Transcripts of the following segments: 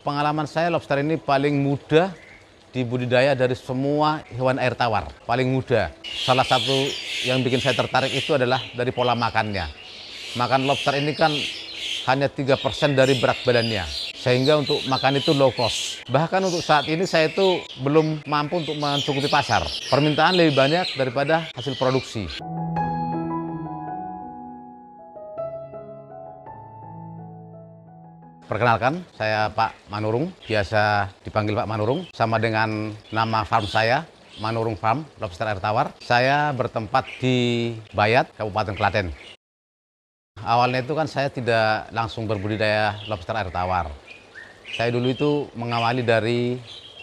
Pengalaman saya, lobster ini paling mudah dibudidaya dari semua hewan air tawar. Paling mudah. Salah satu yang bikin saya tertarik itu adalah dari pola makannya. Makan lobster ini kan hanya 3% dari berat badannya. Sehingga untuk makan itu low cost. Bahkan untuk saat ini saya itu belum mampu untuk mencukupi pasar. Permintaan lebih banyak daripada hasil produksi. Perkenalkan, saya Pak Manurung, biasa dipanggil Pak Manurung, sama dengan nama farm saya, Manurung Farm, Lobster Air Tawar. Saya bertempat di Bayat, Kabupaten Klaten. Awalnya itu kan saya tidak langsung berbudidaya lobster air tawar. Saya dulu itu mengawali dari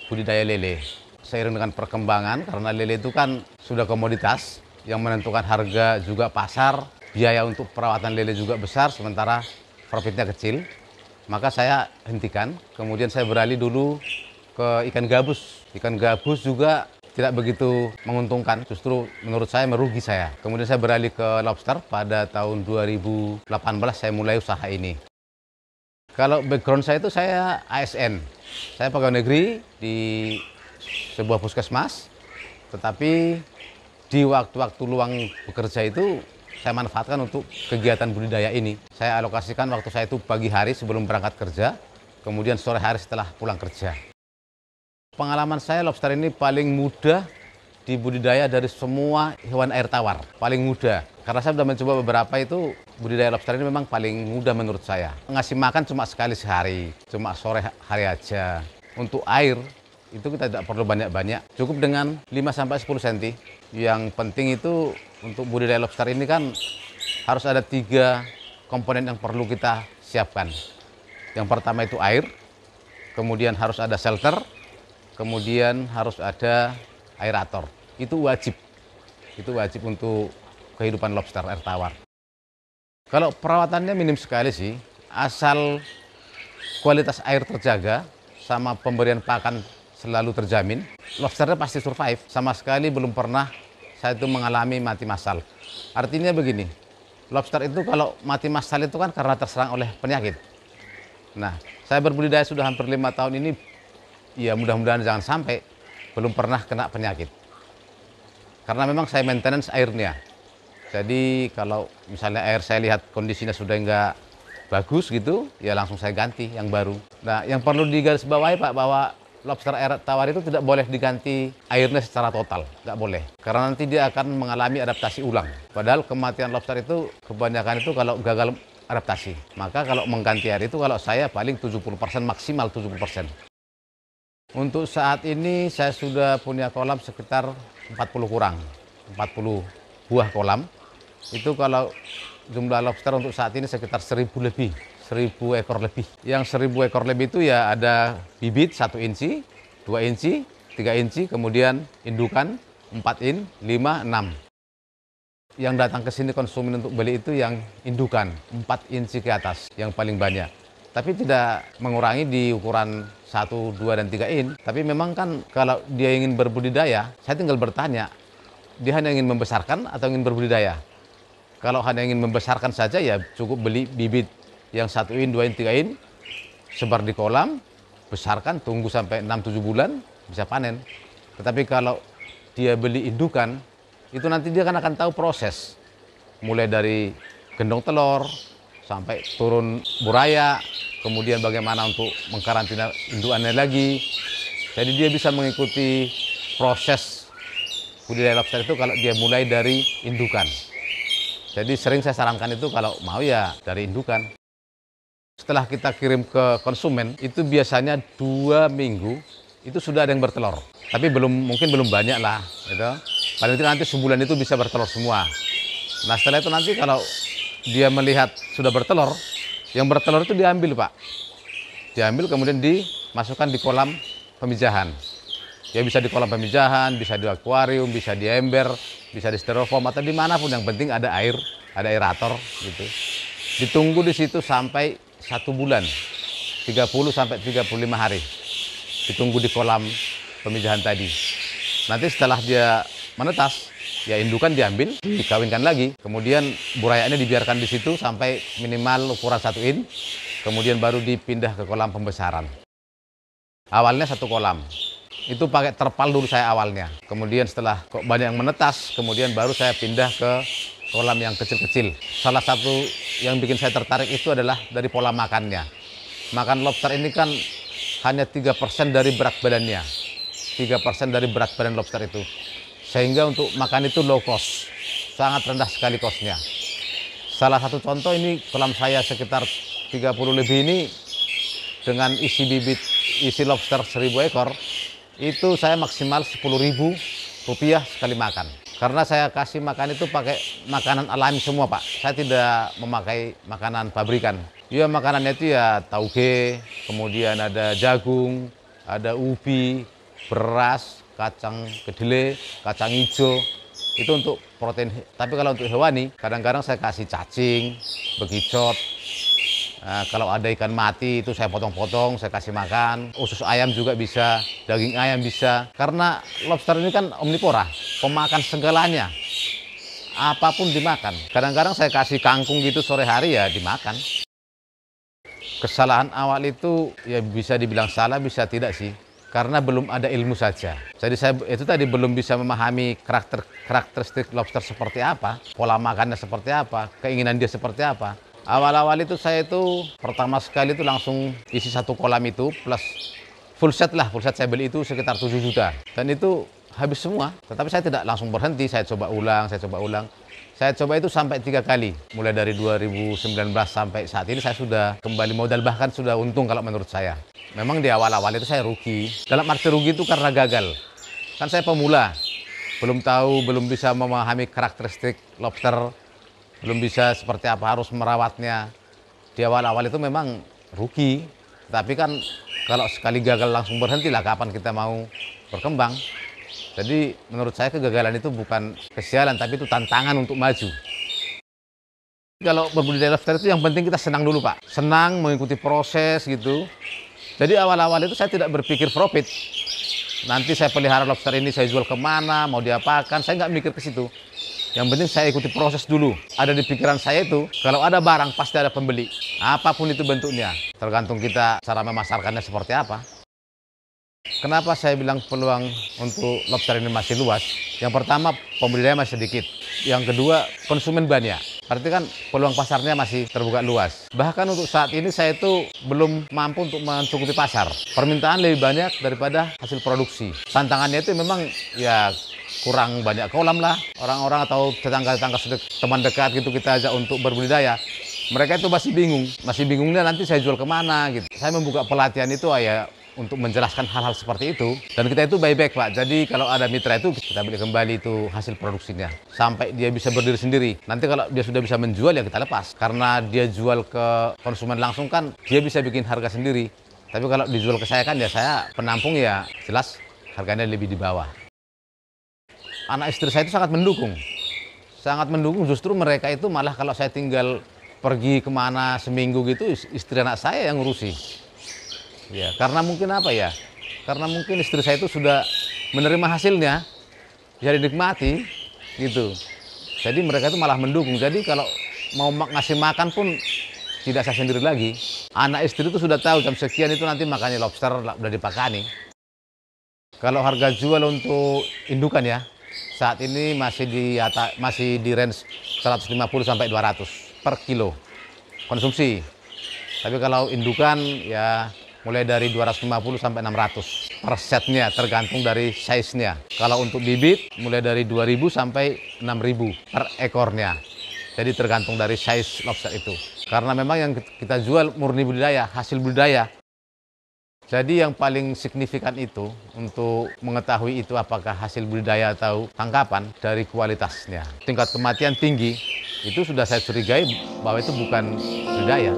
budidaya lele. Seiring dengan perkembangan, karena lele itu kan sudah komoditas, yang menentukan harga juga pasar, biaya untuk perawatan lele juga besar, sementara profitnya kecil. Maka saya hentikan, kemudian saya beralih dulu ke ikan gabus. Ikan gabus juga tidak begitu menguntungkan, justru menurut saya merugi saya. Kemudian saya beralih ke lobster, pada tahun 2018 saya mulai usaha ini. Kalau background saya itu saya ASN, saya pegawai negeri di sebuah puskesmas, tetapi di waktu-waktu luang bekerja itu saya manfaatkan untuk kegiatan budidaya ini. Saya alokasikan waktu saya itu pagi hari sebelum berangkat kerja, kemudian sore hari setelah pulang kerja. Pengalaman saya, lobster ini paling mudah dibudidaya dari semua hewan air tawar. Paling mudah. Karena saya sudah mencoba beberapa itu, budidaya lobster ini memang paling mudah menurut saya. Ngasih makan cuma sekali sehari, cuma sore hari aja. Untuk air, itu kita tidak perlu banyak-banyak. Cukup dengan 5-10 cm. Yang penting itu untuk budidaya lobster ini kan harus ada 3 komponen yang perlu kita siapkan. Yang pertama itu air, kemudian harus ada shelter, kemudian harus ada aerator. Itu wajib untuk kehidupan lobster air tawar. Kalau perawatannya minim sekali sih, asal kualitas air terjaga sama pemberian pakan selalu terjamin, lobsternya pasti survive. Sama sekali belum pernah saya itu mengalami mati massal. Artinya begini, lobster itu kalau mati massal itu kan karena terserang oleh penyakit. Nah, saya berbudidaya sudah hampir 5 tahun ini, ya mudah-mudahan jangan sampai, belum pernah kena penyakit. Karena memang saya maintenance airnya. Jadi kalau misalnya air saya lihat kondisinya sudah nggak bagus gitu, ya langsung saya ganti yang baru. Nah, yang perlu digarisbawahi Pak, bahwa lobster air tawar itu tidak boleh diganti airnya secara total, nggak boleh. Karena nanti dia akan mengalami adaptasi ulang. Padahal kematian lobster itu kebanyakan itu kalau gagal adaptasi. Maka kalau mengganti air itu kalau saya paling 70%, maksimal 70%. Untuk saat ini saya sudah punya kolam sekitar 40 kurang, 40 buah kolam. Itu kalau jumlah lobster untuk saat ini sekitar 1000 lebih. 1000 ekor lebih. Yang 1000 ekor lebih itu ya ada bibit 1 inci, 2 inci, 3 inci, kemudian indukan 4 in, 5, 6. Yang datang ke sini konsumen untuk beli itu yang indukan 4 inci ke atas, yang paling banyak. Tapi tidak mengurangi di ukuran 1, 2, dan 3 in. Tapi memang kan kalau dia ingin berbudidaya, saya tinggal bertanya, dia hanya ingin membesarkan atau ingin berbudidaya? Kalau hanya ingin membesarkan saja ya cukup beli bibit yang 1 in, 2 in, 3 in, sebar di kolam, besarkan, tunggu sampai 6-7 bulan, bisa panen. Tetapi kalau dia beli indukan, itu nanti dia akan tahu proses. Mulai dari gendong telur, sampai turun buraya, kemudian bagaimana untuk mengkarantina indukannya lagi. Jadi dia bisa mengikuti proses budidaya lobster itu kalau dia mulai dari indukan. Jadi sering saya sarankan itu kalau mau ya dari indukan. Setelah kita kirim ke konsumen, itu biasanya 2 minggu itu sudah ada yang bertelur. Tapi mungkin belum banyak lah, gitu. Paling tidak nanti sebulan itu bisa bertelur semua. Nah setelah itu nanti kalau dia melihat sudah bertelur, yang bertelur itu diambil Pak. Diambil kemudian dimasukkan di kolam pemijahan. Ya bisa di kolam pemijahan, bisa di akuarium, bisa di ember, bisa di styrofoam, atau dimanapun. Yang penting ada air, ada aerator gitu. Ditunggu di situ sampai 1 bulan, 30-35 hari. Ditunggu di kolam pemijahan tadi. Nanti setelah dia menetas, ya indukan diambil, dikawinkan lagi. Kemudian burayanya dibiarkan di situ sampai minimal ukuran 1 in. Kemudian baru dipindah ke kolam pembesaran. Awalnya satu kolam. Itu pakai terpal dulu saya awalnya. Kemudian setelah kok banyak yang menetas, kemudian baru saya pindah ke kolam yang kecil-kecil. Salah satu yang bikin saya tertarik itu adalah dari pola makannya. Makan lobster ini kan hanya 3% dari berat badannya. 3% dari berat badan lobster itu. Sehingga untuk makan itu low cost. Sangat rendah sekali costnya. Salah satu contoh ini kolam saya sekitar 30 lebih ini dengan isi bibit, isi lobster 1000 ekor. Itu saya maksimal Rp10.000 sekali makan. Karena saya kasih makan itu pakai makanan alami semua, Pak. Saya tidak memakai makanan pabrikan. Ya makanannya itu ya tauge, kemudian ada jagung, ada ubi, beras, kacang kedelai, kacang hijau. Itu untuk protein. Tapi kalau untuk hewani, kadang-kadang saya kasih cacing, bekicot. Nah, kalau ada ikan mati itu saya potong-potong, saya kasih makan. Usus ayam juga bisa, daging ayam bisa. Karena lobster ini kan omnivora, pemakan segalanya. Apapun dimakan. Kadang-kadang saya kasih kangkung gitu sore hari ya dimakan. Kesalahan awal itu ya bisa dibilang salah, bisa tidak sih. Karena belum ada ilmu saja. Jadi saya itu tadi belum bisa memahami karakteristik lobster seperti apa, pola makannya seperti apa, keinginan dia seperti apa. Awal-awal itu saya itu pertama sekali itu langsung isi satu kolam itu plus full set saya beli itu sekitar 7 juta. Dan itu habis semua, tetapi saya tidak langsung berhenti, saya coba ulang. Saya coba itu sampai 3 kali, mulai dari 2019 sampai saat ini saya sudah kembali modal, bahkan sudah untung kalau menurut saya. Memang di awal-awal itu saya rugi, dalam arti rugi itu karena gagal. Kan saya pemula, belum tahu, belum bisa memahami karakteristik lobster, belum bisa seperti apa harus merawatnya. Di awal-awal itu memang rugi, tapi kan kalau sekali gagal langsung berhenti lah, kapan kita mau berkembang. Jadi menurut saya kegagalan itu bukan kesialan, tapi itu tantangan untuk maju. Kalau berbudidaya lobster itu yang penting kita senang dulu, Pak. Senang mengikuti proses gitu. Jadi awal-awal itu saya tidak berpikir profit. Nanti saya pelihara lobster ini, saya jual kemana, mau diapakan, saya nggak mikir ke situ. Yang penting saya ikuti proses dulu. Ada di pikiran saya itu, kalau ada barang pasti ada pembeli. Apapun itu bentuknya. Tergantung kita cara memasarkannya seperti apa. Kenapa saya bilang peluang untuk lobster ini masih luas? Yang pertama, pembudidaya masih sedikit. Yang kedua, konsumen banyak. Berarti kan peluang pasarnya masih terbuka luas. Bahkan untuk saat ini saya itu belum mampu untuk mencukupi pasar. Permintaan lebih banyak daripada hasil produksi. Tantangannya itu memang ya kurang banyak kolam lah. Orang-orang atau tetangga-tetangga teman dekat gitu kita ajak untuk berbudidaya. Mereka itu masih bingung. Masih bingungnya nanti saya jual kemana gitu. Saya membuka pelatihan itu ya untuk menjelaskan hal-hal seperti itu. Dan kita itu buyback, Pak. Jadi kalau ada mitra itu kita beli kembali itu hasil produksinya. Sampai dia bisa berdiri sendiri. Nanti kalau dia sudah bisa menjual ya kita lepas. Karena dia jual ke konsumen langsung kan dia bisa bikin harga sendiri. Tapi kalau dijual ke saya kan ya saya penampung ya jelas harganya lebih di bawah. Anak istri saya itu sangat mendukung. Sangat mendukung, justru mereka itu malah kalau saya tinggal pergi kemana seminggu gitu, istri anak saya yang ngurusi. Ya, karena mungkin apa ya? Karena mungkin istri saya itu sudah menerima hasilnya, bisa dinikmati, gitu. Jadi mereka itu malah mendukung. Jadi kalau mau ngasih makan pun tidak saya sendiri lagi. Anak istri itu sudah tahu jam sekian itu nanti makannya lobster udah dipakani. Kalau harga jual untuk indukan ya, saat ini masih di range 150 sampai 200 per kilo konsumsi. Tapi kalau indukan ya mulai dari 250 sampai 600 per setnya, tergantung dari size-nya. Kalau untuk bibit mulai dari 2.000 sampai 6.000 per ekornya. Jadi tergantung dari size lobster itu. Karena memang yang kita jual murni budidaya, hasil budidaya. Jadi yang paling signifikan itu untuk mengetahui itu apakah hasil budidaya atau tangkapan dari kualitasnya. Tingkat kematian tinggi, itu sudah saya curigai bahwa itu bukan budidaya.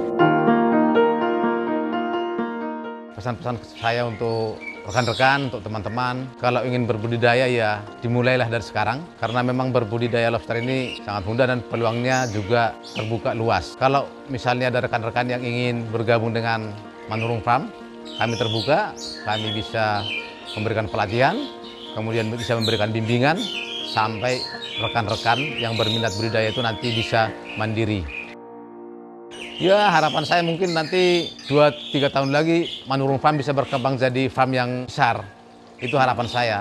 Pesan-pesan saya untuk rekan-rekan, untuk teman-teman, kalau ingin berbudidaya ya dimulailah dari sekarang. Karena memang berbudidaya lobster ini sangat mudah dan peluangnya juga terbuka luas. Kalau misalnya ada rekan-rekan yang ingin bergabung dengan Manurung Farm, kami terbuka, kami bisa memberikan pelatihan, kemudian bisa memberikan bimbingan, sampai rekan-rekan yang berminat budidaya itu nanti bisa mandiri. Ya, harapan saya mungkin nanti 2-3 tahun lagi Manurung Farm bisa berkembang jadi farm yang besar. Itu harapan saya.